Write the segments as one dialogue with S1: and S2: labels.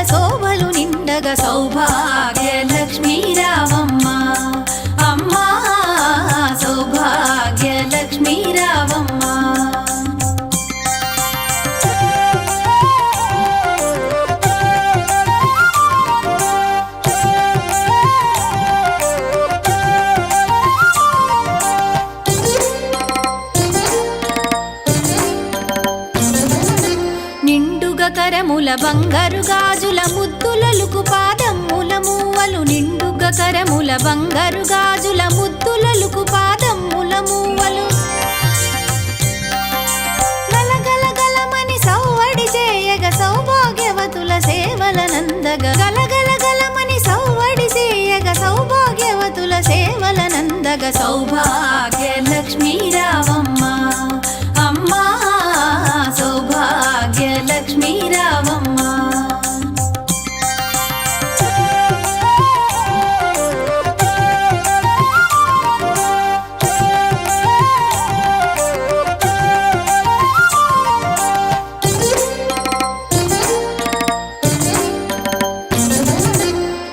S1: శోభలు నిండగ సౌభాగ్య లక్ష్మీ రావమ్మ అమ్మా సౌభాగ్య లక్ష్మీ రావమ్మ కరముల బంగారు గాజుల ముద్దులలుకు పాదమ్ముల మూవలు నిండుగ కరముల బంగారు గాజుల ముద్దులలుకు పాదమ్ముల మూవలు గలగలగలమని సౌవడి చేయగ సౌభాగ్యవతుల సేవల నందగ గలగలగలమని సౌవడి చేయగ సౌభాగ్యవతుల సేవల నందగ సౌభాగ్య లక్ష్మీ రావమ్మ అమ్మా సౌభాగ్య లక్ష్మీ రావమ్మ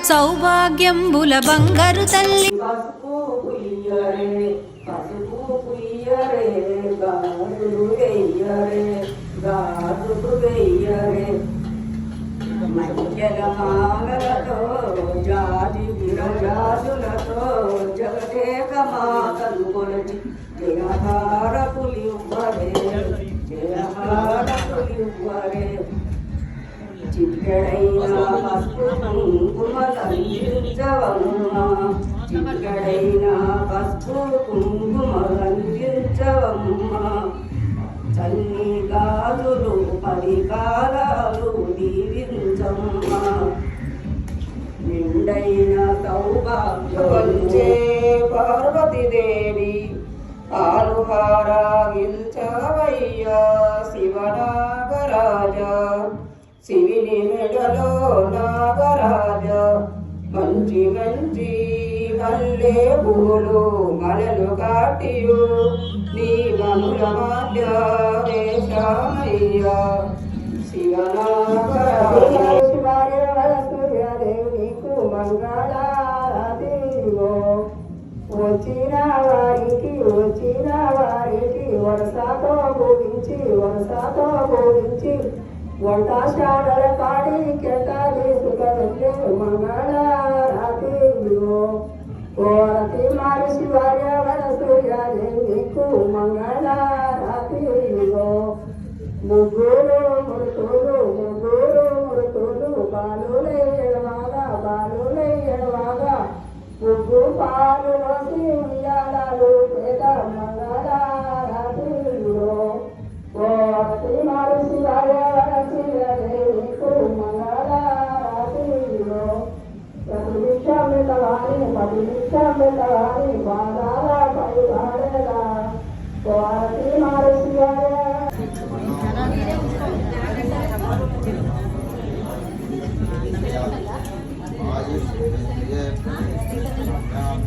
S1: సౌభాగ్యంబుల బంగారు తల్లి
S2: మంగళమాలతో జాతి విరజాజులతో జగదేక మాతను కొలచి జయహారపులివ్వరే జయహారపులివ్వరే చిక్కడైన పసుపు కుంకుమలందించవమ్మ చిక్కడైన పసుపు కుంకుమలందించవమ్మ చల్లి గాజులు 10 కాలాలు దీవించమ్మ నిండైన సౌభాగ్యవంచే పార్వతీదేవి ఆలుహారాగించవయ్యా శివనాగరాజ శివిని మెడలో నాగరాజ మంచి మంచి మల్లె పూలు మలలు కాటియు నీ మముల మధ్య వేషమయ్యా శివనాగరాజ సూర్యదేవి నీకు మంగళారతిగో వచ్చిన వారికి వరసతో పూజించి వంటాశాడల కాడి కెటాలి సుఖదల్లే మంగళారతిగో కోరతి మారి శివార్యవర సూర్యదేవి నీకు మంగళారతిగో ముగ్గురు మృతులు బాలులే ఎడవాగా ముగ్గు పాలు నోసి ఉయ్యాలలు పేద మంగళారతిలో కోరతి మారు శివార్యవర సూర్యదేవి నీకు మంగళారతిలో పది నిమిషం బాధాల పై వాడేలా కోరతి